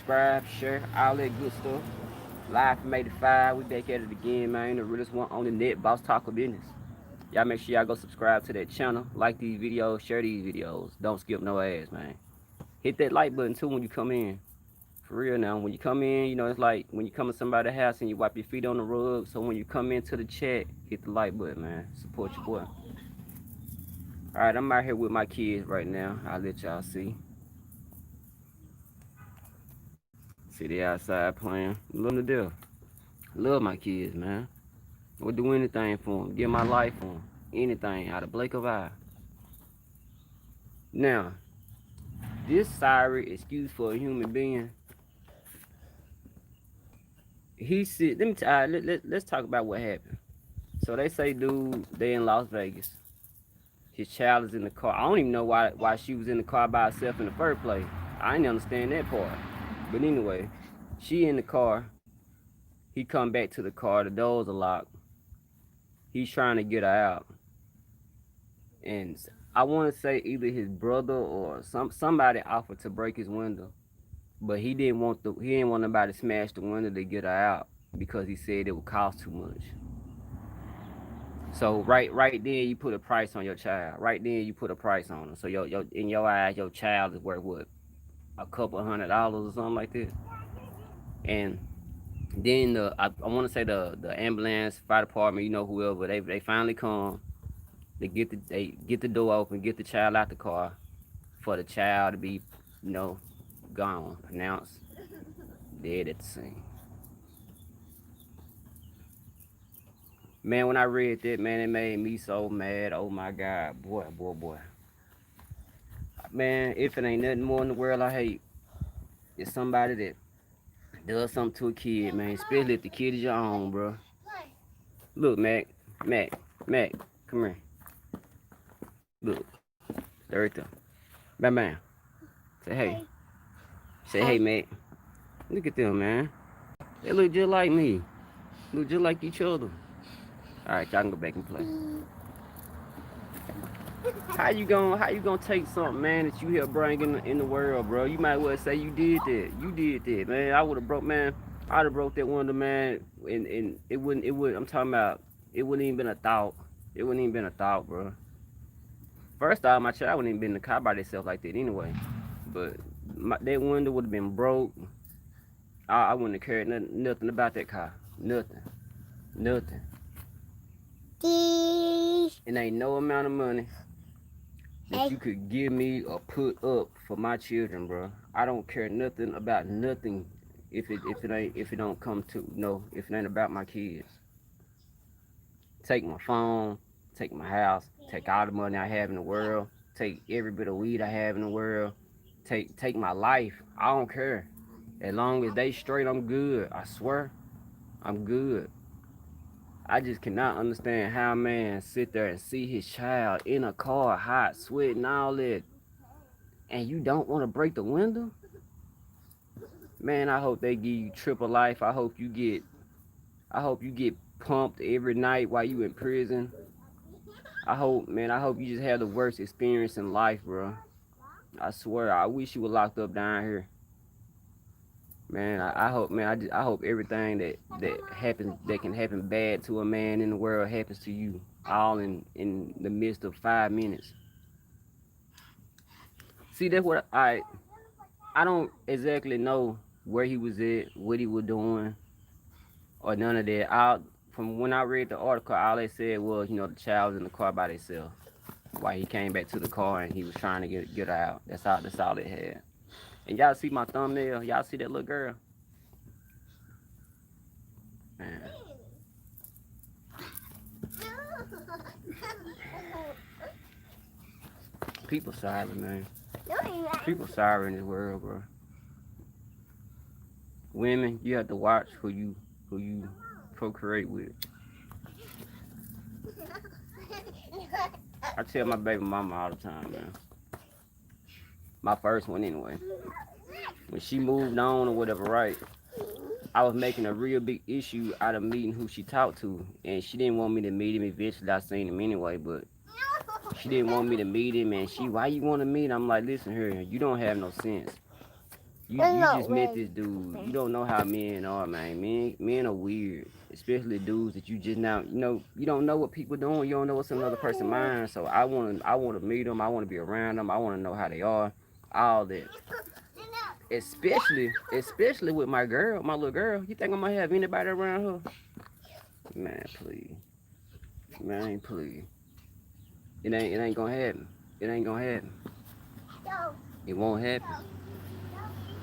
subscribe, share, all that good stuff. Live from 85. We back at it again, man. The realest one on the net, Boss Talk of Business. Y'all make sure y'all go subscribe to that channel. Like these videos, share these videos. Don't skip no ads, man. Hit that like button too when you come in. For real now, when you come in, it's like when you come to somebody's house and you wipe your feet on the rug. So when you come into the chat, hit the like button, man. Support your boy. All right, I'm out here with my kids right now. I'll let y'all see. See they outside playing. Love them to death. Love my kids, man. Would do anything for them. Give my life for them. Anything out of blink of eye. Now, this sorry excuse for a human being. He said, let's talk about what happened. So they say, dude, they in Las Vegas. His child is in the car. I don't even know why she was in the car by herself in the first place. I didn't understand that part. But anyway, she in the car. He come back to the car. The doors are locked. He's trying to get her out. And I want to say either his brother or somebody offered to break his window. But he didn't want nobody to smash the window to get her out because he said it would cost too much. So right then you put a price on your child. Right then you put a price on her. So your in your eyes your child is worth what? A couple $100 or something like that. And then I want to say the ambulance, fire department, whoever, they finally come. They get the door open, get the child out the car for the child to be, gone, pronounced dead at the scene. Man, when I read that, man, it made me so mad. Oh my God, boy. Man, if it ain't nothing more in the world I hate, it's somebody that does something to a kid, man. Especially if the kid is your own, bro. Look, Mac, come here. Look, they're right there. Bam. Say hey. Say hey, Mac. Look at them, man. They look just like me. Look just like each other. All right, y'all can go back and play. How you gonna take something, man, that you here bringing in the world, bro? You might well say you did that. You did that, man. I would have broke, man. I'd have broke that window, man. And it wouldn't. I'm talking about. It wouldn't even been a thought. It wouldn't even been a thought, bro. First off, my child wouldn't even been in the car by themselves like that anyway. But that window would have been broke. I wouldn't have cared nothing about that car. Nothing. It ain't no amount of money that you could give me or put up for my children, bro. I don't care nothing about nothing if it don't come to if it ain't about my kids. Take my phone, take my house, take all the money I have in the world, take every bit of weed I have in the world, take my life. I don't care. As long as they straight, I'm good. I swear, I'm good. I just cannot understand how a man sit there and see his child in a car, hot, sweating, all that, and you don't want to break the window? Man, I hope they give you triple life. I hope you get pumped every night while you in prison. I hope you just have the worst experience in life, bro. I swear, I wish you were locked up down here. Man, I hope, man, I hope everything that happens, that can happen bad to a man in the world happens to you, all in the midst of 5 minutes. See, that's what I don't exactly know where he was at, what he was doing, or none of that. From when I read the article, all they said was, the child was in the car by themselves while he came back to the car and he was trying to get her out. That's all they had. And y'all see my thumbnail? Y'all see that little girl? Man. People sorry, man. People sorry in this world, bro. Women, you have to watch who you procreate with. I tell my baby mama all the time, man. My first one anyway. When she moved on or whatever, right? I was making a real big issue out of meeting who she talked to, and she didn't want me to meet him. Eventually, I seen him anyway, but she didn't want me to meet him. And why you want to meet him? I'm like, listen here, you don't have no sense. You just met this dude. You don't know how men are, man. Men are weird, especially dudes that you just now. You don't know what people doing. You don't know what's in another person's mind. So I want to meet them. I want to be around them. I want to know how they are. All that, especially with my girl, my little girl. You think I'm gonna have anybody around her? Man, please, man, please. It ain't gonna happen. It ain't gonna happen. It won't happen.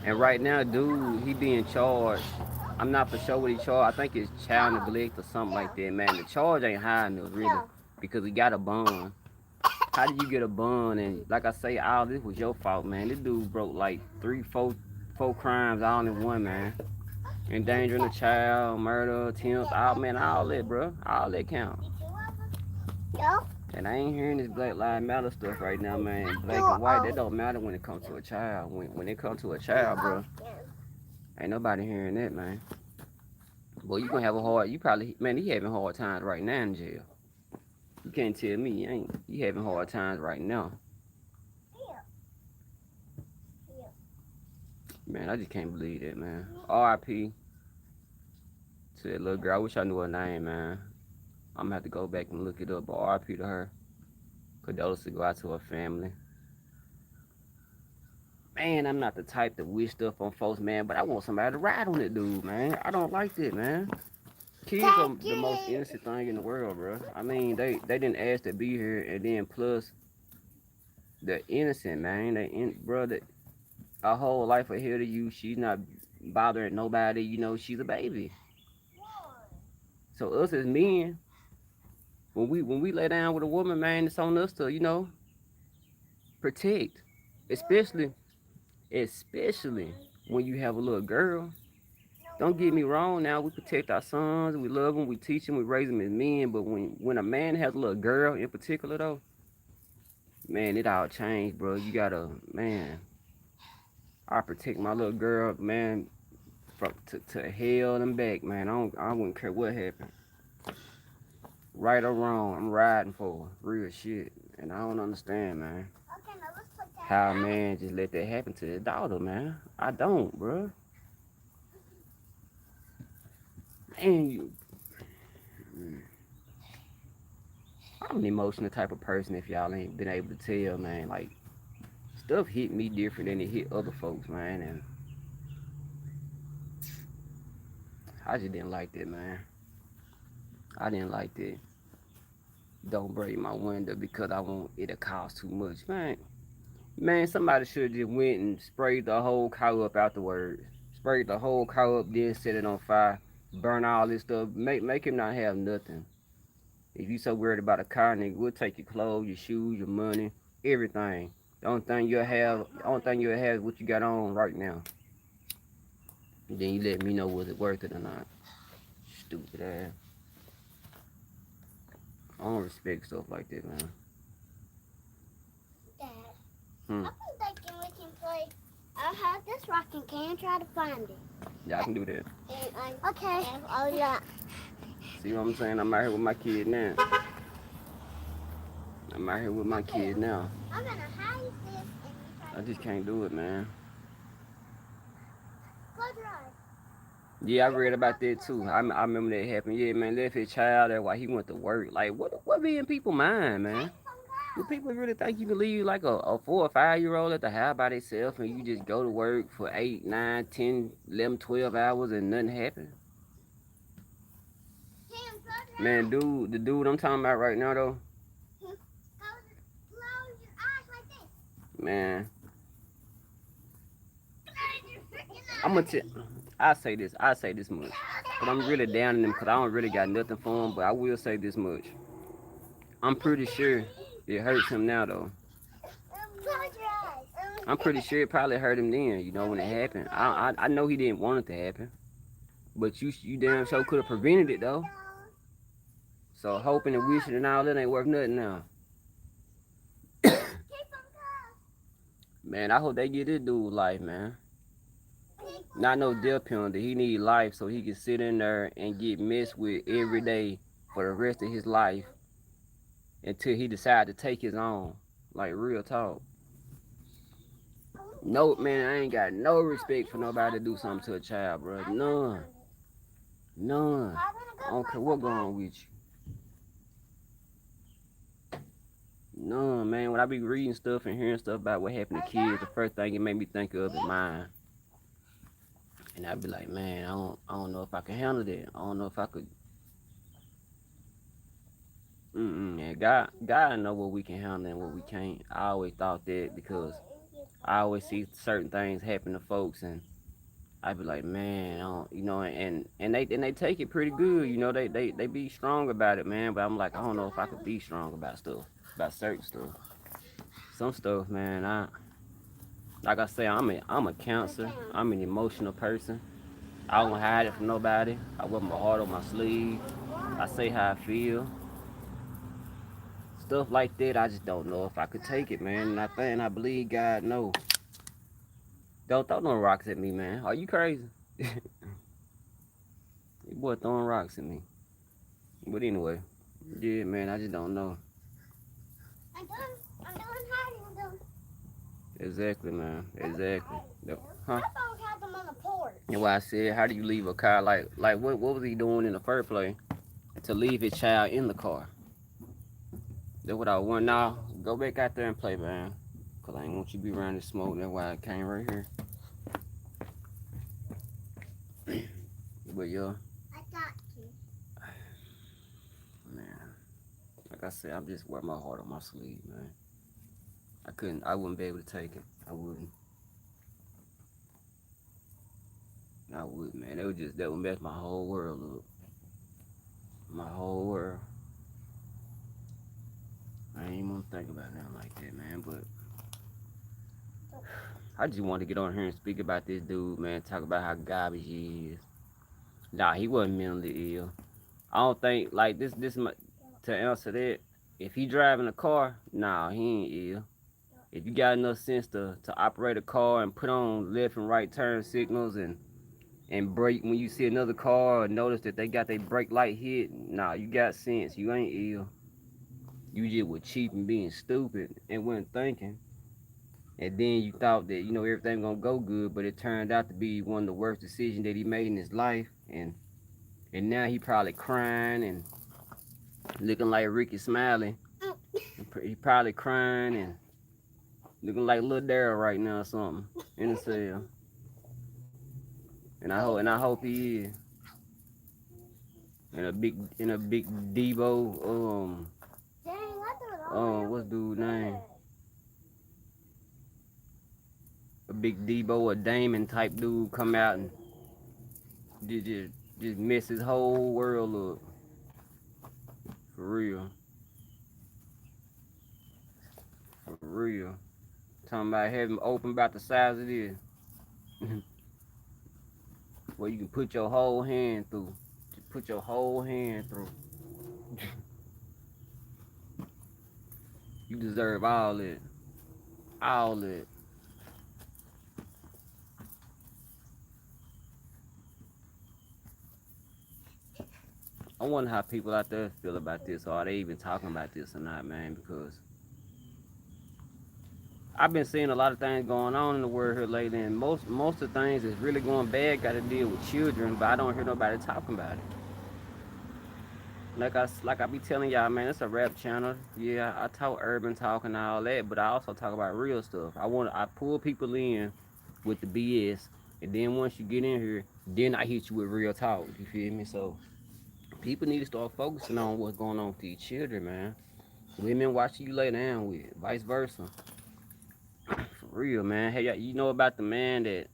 And right now, dude, he being charged. I'm not for sure what he charged. I think it's child neglect or something like that, man. The charge ain't high enough, really, because he got a bond. How did you get a bond? And like I say, all this was your fault, man. This dude broke like three, four crimes all in one, man. Endangering a child, murder, attempts, all man, all that, bro. All that count. And I ain't hearing this Black Lives Matter stuff right now, man. Black and white, that don't matter when it comes to a child. When it comes to a child, bro, ain't nobody hearing that, man. Boy, you gonna have a hard. You probably, man, he having hard times right now in jail. You can't tell me you ain't. You having hard times right now, man. I just can't believe that, man. R.I.P. to that little girl. I wish I knew her name, man. I'm gonna have to go back and look it up. But R.I.P. to her. Condolences go out to her family. Man, I'm not the type to wish stuff on folks, man, but I want somebody to ride on it, dude, man. I don't like that, man. Kids are the most innocent thing in the world, bro. I mean, they didn't ask to be here, and then plus they're innocent, man. Bro, a whole life ahead of you. She's not bothering nobody. She's a baby. So us as men, when we lay down with a woman, man, it's on us to protect, especially when you have a little girl. Don't get me wrong. Now we protect our sons, we love them, we teach them, we raise them as men. But when a man has a little girl in particular, though, man, it all changed, bro. You gotta, man. I protect my little girl, man, from to hell and back, man. I wouldn't care what happened, right or wrong. I'm riding for her, real shit, and I don't understand, man. How a man just let that happen to his daughter, man. I don't, bro. Man, I'm an emotional type of person. If y'all ain't been able to tell, man, like stuff hit me different than it hit other folks, man, and I just didn't like that, man. I didn't like that. Don't break my window because I want it to cost too much, man. Man, somebody should have just went and sprayed the whole car up afterwards. Sprayed the whole car up, then set it on fire, burn all this stuff. Make him not have nothing. If you so worried about a car, nigga, we'll take your clothes, your shoes, your money, everything. The only thing you'll have is what you got on right now. And then you let me know was it worth it or not. Stupid ass. I don't respect stuff like that, man. Dad, Hmm. I think thinking we can play. I have this rocking can try to find it. Yeah, I can do that. Okay. Oh yeah. See what I'm saying? I'm out here with my kid now. I'm out here with my kid now. I'm gonna hide this and you try I to just can't do it, man. close your eyes. Yeah, I read about that too. I remember that happened. Yeah, man, left his child there while he went to work. Like, what be in people's mind, man? Do people really think you can leave like a 4 or 5 year old at the house by themselves and you just go to work for 8, 9, 10, 11, 12 hours and nothing happens? Tim, close your Man, eyes. the dude I'm talking about right now though, Close your eyes like this. man, Close your freaking I'm eyes. gonna tell. I say this much, but I'm really down in him because I don't really got nothing for him. But I will say this much. I'm pretty sure it hurts him now though. Close your eyes. I'm pretty sure it probably hurt him then. When it happened. I know he didn't want it to happen, but you damn sure could have prevented it though. So hoping and wishing and all that ain't worth nothing now. Keep them closed. Man, I hope they get this dude life, man. Not no death penalty. He need life so he can sit in there and get messed with every day for the rest of his life until he decide to take his own. Like real talk. No, man, I ain't got no respect for nobody to do something to a child, bro. None. None. I don't care what going on with you. None, man. When I be reading stuff and hearing stuff about what happened to kids, the first thing it made me think of is mine. And I'd be like, man, I don't know if I can handle that. I don't know if I could. Yeah, God know what we can handle and what we can't. I always thought that because I always see certain things happen to folks, and I'd be like, man, I don't, and they take it pretty good. They be strong about it, man. But I'm like, I don't know if I could be strong about stuff, about certain stuff. Some stuff, man. Like I say, I'm a counselor. I'm an emotional person. I don't hide it from nobody. I wear my heart on my sleeve. I say how I feel. Stuff like that, I just don't know if I could take it, man. And I believe God knows. Don't throw no rocks at me, man. Are you crazy? You boy throwing rocks at me. But anyway, yeah, man, I just don't know. I'm doing hiding them. Exactly, man. Exactly. Huh? I thought we had them on the porch. And why I said, how do you leave a car? Like what was he doing in the first place to leave his child in the car? That's what I want. Now, go back out there and play, man. Cause I ain't want you to be around this smoke. That's why I came right here. But yeah, I got you. man. Like I said, I'm just wearing my heart on my sleeve, man. I wouldn't be able to take it. I wouldn't. I would, man. That would mess my whole world up. My whole world. I ain't even want to think about nothing like that, man. But I just wanted to get on here and speak about this dude, man. Talk about how garbage he is. Nah, he wasn't mentally ill. I don't think like this. To answer that, if he driving a car, nah, he ain't ill. If you got enough sense to operate a car and put on left and right turn signals and brake when you see another car or notice that they got their brake light hit, nah, you got sense. You ain't ill. You just was cheap and being stupid and wasn't thinking. And then you thought that everything gonna go good, but it turned out to be one of the worst decisions that he made in his life. And now he probably crying and looking like Ricky Smiley. He probably crying and looking like Lil Daryl right now or something in the cell. And I hope he is. In a big Debo Dang, I threw it all what's dude's name? A big Debo or Damon type dude come out and just mess his whole world up. For real. For real. Talking about having open about the size of this. Where you can put your whole hand through. Just put your whole hand through. You deserve all it. All it. I wonder how people out there feel about this, or are they even talking about this or not, man? Because I've been seeing a lot of things going on in the world here lately, and most of the things that's really going bad got to deal with children, but I don't hear nobody talking about it. Like I be telling y'all, man, it's a rap channel. Yeah, I talk urban talk and all that, but I also talk about real stuff. I pull people in with the BS, and then once you get in here, then I hit you with real talk. You feel me? So people need to start focusing on what's going on with these children, man. Women watching you lay down with, vice versa. For real, man. Hey, you know about the man that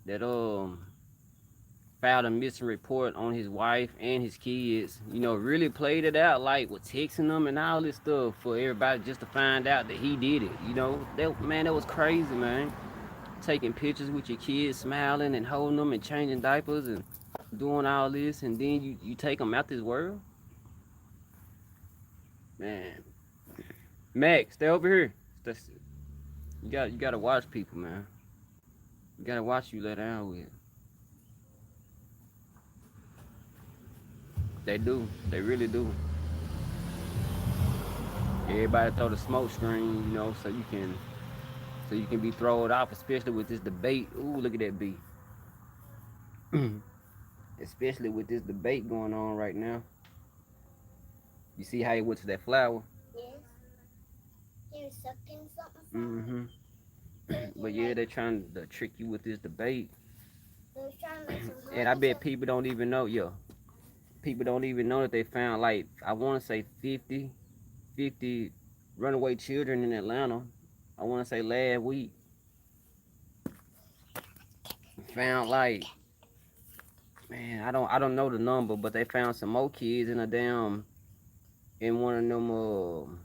filed a missing report on his wife and his kids? Really played it out like with texting them and all this stuff for everybody just to find out that he did it. That was crazy, man. Taking pictures with your kids, smiling and holding them and changing diapers and doing all this, and then you take them out this world, man. Max, stay over here. You gotta watch people, man. You gotta watch you let down with. They do. They really do. Everybody throw the smoke screen, so so you can be thrown off, especially with this debate. Ooh, look at that bee. Especially with this debate going on right now. You see how he went to that flower? Yes. He was sucking something from it. Mm-hmm. So he But can yeah, make. they're trying to trick you with this debate. He was trying to make some And I honey. So bet people don't even know, yo. People don't even know that they found like I want to say 50 runaway children in Atlanta. I want to say last week found like, man, I don't know the number, but they found some more kids in a damn in one of them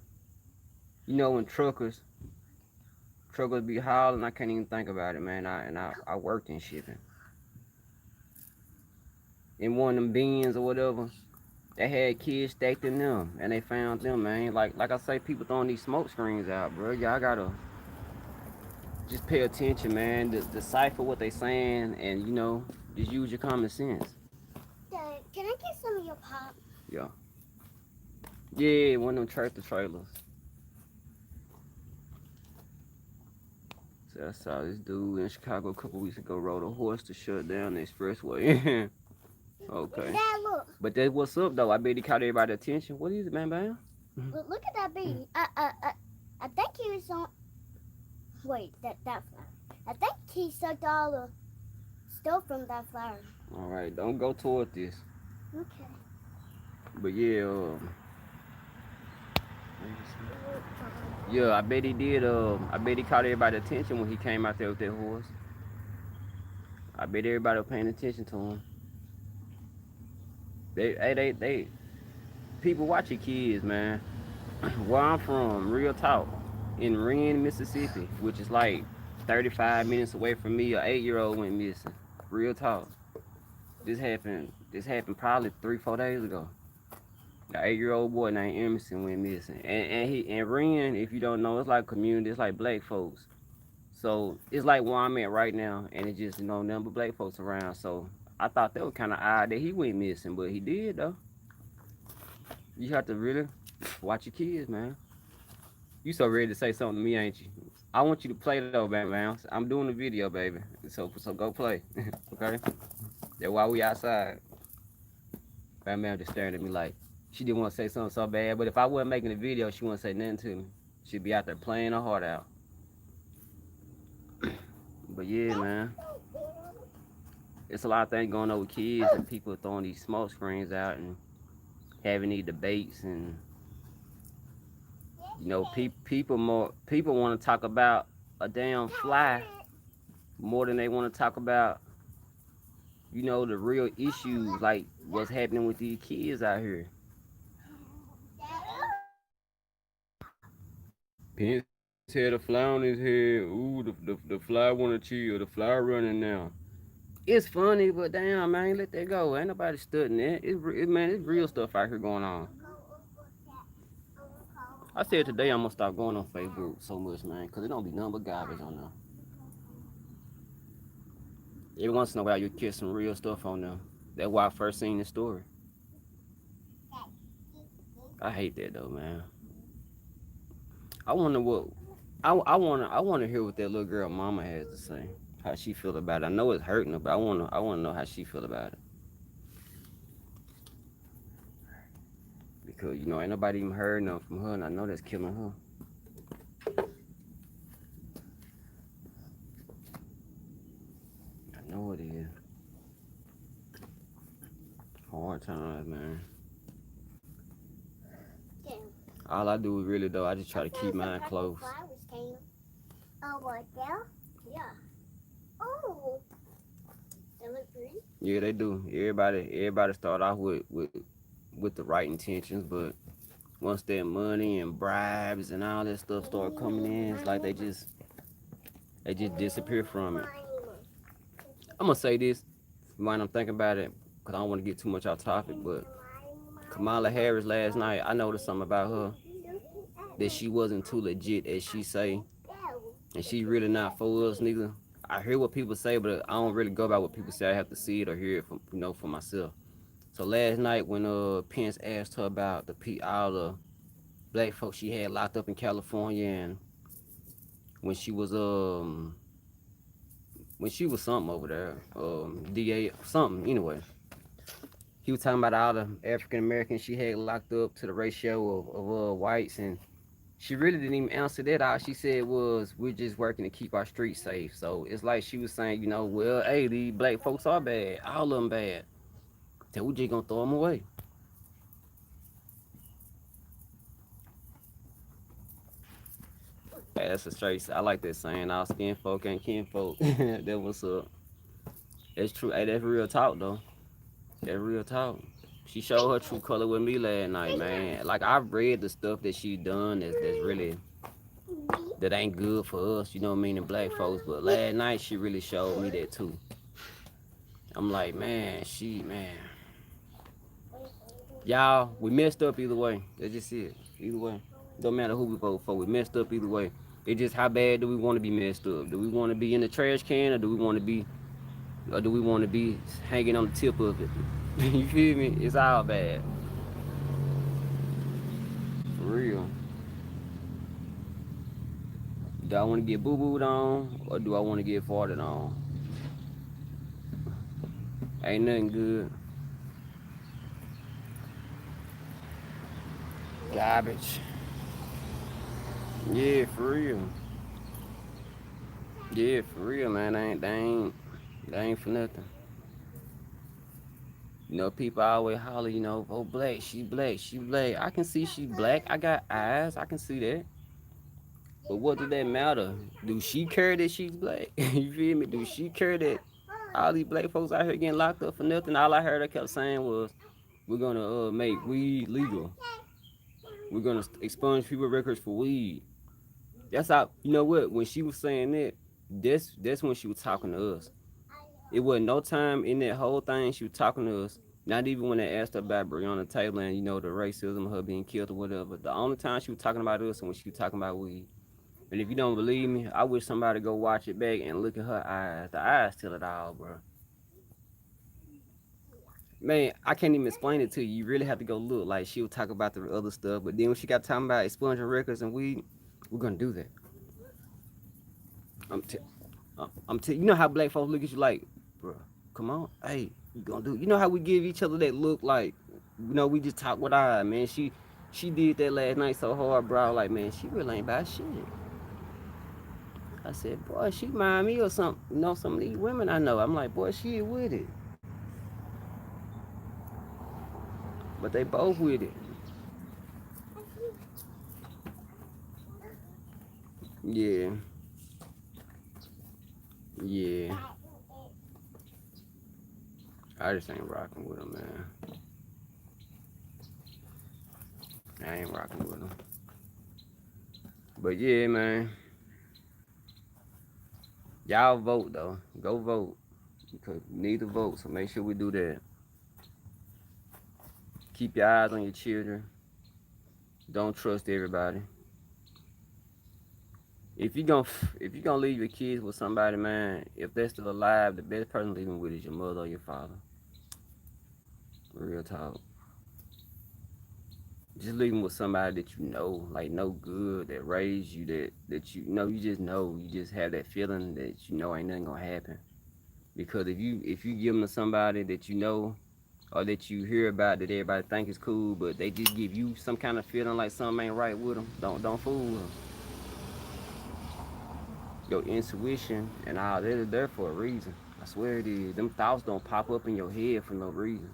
when truckers be hauling. I can't even think about it, man. I worked in shipping in one of them bins or whatever. They had kids stacked in them, and they found them, man. Like I say, people throwing these smoke screens out, bro. Y'all gotta just pay attention, man. Decipher what they saying, and just use your common sense. Dad, can I get some of your pop? Yeah, yeah. One of them tractor trailers. So I saw this dude in Chicago a couple weeks ago rode a horse to shut down the expressway. Okay, Dad, look. but that what's up though? I bet he caught everybody's attention. What is it, man, man? Look at that bee. I think he was on. Wait, that flower. I think he sucked all the stuff from that flower. All right, don't go toward this. Okay. But yeah, yeah, I bet he did. I bet he caught everybody's attention when he came out there with that horse. I bet everybody was paying attention to him. They people watch your kids, man. Where I'm from, real talk, in Wren, Mississippi, which is like 35 minutes away from me, a 8-year-old went missing. Real talk. This happened. This happened probably 3, 4 days ago. The 8-year-old boy named Emerson went missing, and Wren, if you don't know, it's like community. It's like black folks. So it's like where I'm at right now, and it's just nothing but black folks around. So I thought that was kind of odd that he went missing, but he did though. You have to really watch your kids, man. You so ready to say something to me, ain't you? I want you to play though, man. I'm doing the video, baby. So go play, okay? That's why we outside. Man just staring at me like she didn't want to say something so bad. But if I wasn't making a video, she wouldn't say nothing to me. She'd be out there playing her heart out. But yeah, man, it's a lot of things going on with kids and people throwing these smoke screens out and having these debates and people want to talk about a damn fly more than they want to talk about the real issues like what's happening with these kids out here. Pence had a fly on his head. Ooh, the fly wanna chill. The fly running now. It's funny, but damn, man, let that go. Ain't nobody studying that. Man, it's real stuff out here going on. I said today I'm gonna stop going on Facebook so much, man, cause it don't be nothing but garbage on there. Every once in a while you catch some real stuff on there. That's why I first seen the story. I hate that though, man. I wonder what I wanna hear what that little girl mama has to say. How she feel about it. I know it's hurting her, but I wanna know how she feel about it. Because ain't nobody even heard nothing from her, and I know that's killing her. I know it is. Hard times, man. Damn. All I do is really though, I just try to That keep sounds mine like close. the flowers came. Oh, what there? Yeah. Oh. They look pretty. Yeah, they do. Everybody start off with the right intentions, but once that money and bribes and all that stuff start coming in, it's like they just disappear from it. I'm gonna say this when I'm thinking about it, cause I don't want to get too much off topic, but Kamala Harris last night, I noticed something about her that she wasn't too legit as she say, and she really not for us neither. I hear what people say, but I don't really go by what people say. I have to see it or hear it from for myself. So last night when Pence asked her about all the black folks she had locked up in California and when she was something over there, DA something anyway. He was talking about all the African Americans she had locked up to the ratio of whites, and she really didn't even answer that. All she said was, "We're just working to keep our streets safe." So it's like she was saying, well, hey, these black folks are bad, all of them bad. So we just gonna throw them away. Hey, that's a straight. I like that saying. All skin folk ain't kin folk. That what's up. That's true. Hey, that's real talk though. That real talk. She showed her true color with me last night, man. Like I've read the stuff that she done that's really that ain't good for us, you know what I mean, in black folks. But last night she really showed me that too. I'm like, man, y'all, we messed up either way. That's just it. Either way, don't matter who we vote for. We messed up either way. It's just how bad do we want to be messed up? Do we want to be in the trash can, or do we want to be hanging on the tip of it? You feel me? It's all bad, for real. Do I want to get boo booed on, or do I want to get farted on? Ain't nothing good. Garbage. Yeah, for real. Yeah, for real, man. They ain't for nothing. People always holler, oh, black, she black, she black. I can see she black. I got eyes. I can see that. But what does that matter? Do she care that she's black? You feel me? Do she care that all these black folks out here getting locked up for nothing? All I heard her kept saying was, we're gonna make weed legal. We're gonna expunge people records for weed. That's how. You know what? When she was saying that, that's when she was talking to us. It wasn't no time in that whole thing she was talking to us. Not even when they asked her about Breonna Taylor and the racism of her being killed or whatever. The only time she was talking about us and when she was talking about weed. And if you don't believe me, I wish somebody go watch it back and look at her eyes. The eyes tell it all, bro. Man, I can't even explain it to you. You really have to go look. Like she'll talk about the other stuff, but then when she got talking about expunging records and weed, we're gonna do that. I'm t- you know how black folks look at you like, bro, come on, hey, you gonna do? You know how we give each other that look like, we just talk with our eye, man. She did that last night so hard, bro. Like, man, she really ain't about shit. I said, boy, she remind me of some, some of these women I know. I'm like, boy, she with it, but they both with it. Yeah, yeah. I just ain't rocking with them, man. I ain't rocking with them. But yeah, man. Y'all vote though. Go vote. Because we need to vote, so make sure we do that. Keep your eyes on your children. Don't trust everybody. If you gonna leave your kids with somebody, man, if they're still alive, the best person to leave them with is your mother or your father. Real talk. Just leave them with somebody that you know, like know good, that raised you, that you just know, you just have that feeling that ain't nothing gonna happen. Because if you give them to somebody that you know or that you hear about that everybody think is cool, but they just give you some kind of feeling like something ain't right with them, don't fool them. Your intuition and all that is there for a reason. I swear it is. Them thoughts don't pop up in your head for no reason.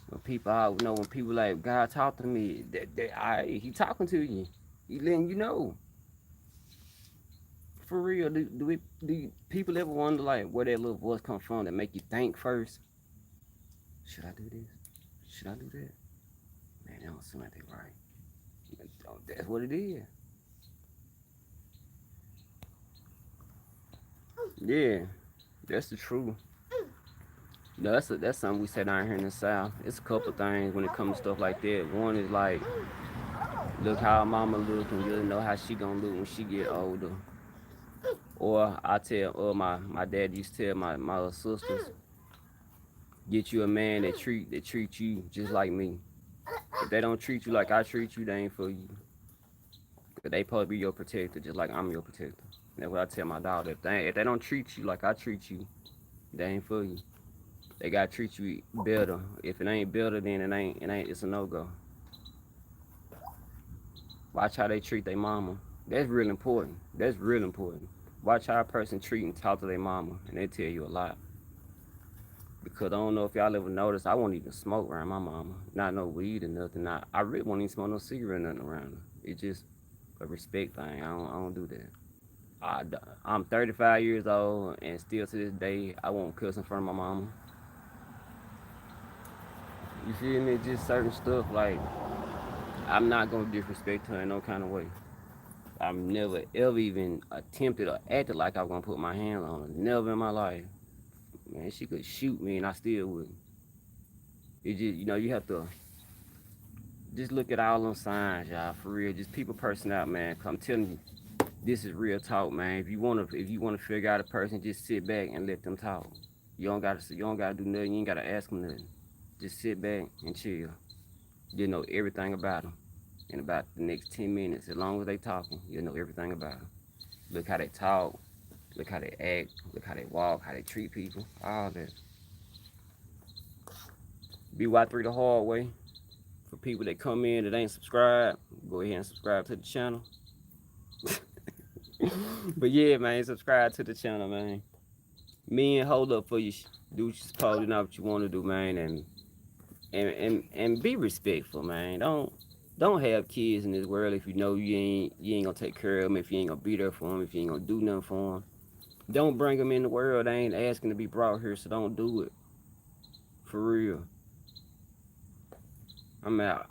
When people like God talk to me, he talking to you. He letting you know. For real, do people ever wonder like where that little voice come from that make you think first? Should I do this? Should I do that? Man, that don't seem like they right. That's what it is. Yeah, that's the truth. No, that's something we say down here in the South. It's a couple things when it comes to stuff like that. One is like, look how mama look, and you'll know how she gonna look when she get older. Or I tell, my dad used to tell my little sisters, get you a man that treat you just like me. If they don't treat you like I treat you, they ain't for you. Cause they supposed to be your protector, just like I'm your protector. That's what I tell my dog. If they don't treat you like I treat you, they ain't for you. They gotta treat you better. If it ain't better, then it ain't. It's a no go. Watch how they treat their mama. That's real important. That's real important. Watch how a person treat and talk to their mama, and they tell you a lot. Because I don't know if y'all ever noticed, I won't even smoke around my mama. Not no weed or nothing. I really won't even smoke no cigarette or nothing around her. It's just a respect thing. I don't do that. I, I'm 35 years old, and still to this day, I won't cuss in front of my mama. You feel me? Just certain stuff like I'm not gonna disrespect her in no kind of way. I've never ever even attempted or acted like I was gonna put my hand on her. Never in my life. Man, she could shoot me and I still wouldn't. It just you have to just look at all them signs, y'all, for real. Just people person out, man. 'Cause I'm telling you, this is real talk, man. If you wanna figure out a person, just sit back and let them talk. You don't gotta do nothing. You ain't gotta ask them nothing. Just sit back and chill. You know everything about them. In about the next 10 minutes, as long as they talking, you know everything about them. Look how they talk. Look how they act. Look how they walk. How they treat people. All that. BY3 the hard way. For people that come in that ain't subscribed, go ahead and subscribe to the channel. But yeah, man, subscribe to the channel, man. Me and hold up for you. Do what you're supposed to, not what you want to do, man, and be respectful, man. Don't have kids in this world if you know you ain't gonna take care of them, if you ain't gonna be there for them, if you ain't gonna do nothing for them. Don't bring them in the world. They ain't asking to be brought here, so don't do it. For real. I'm out.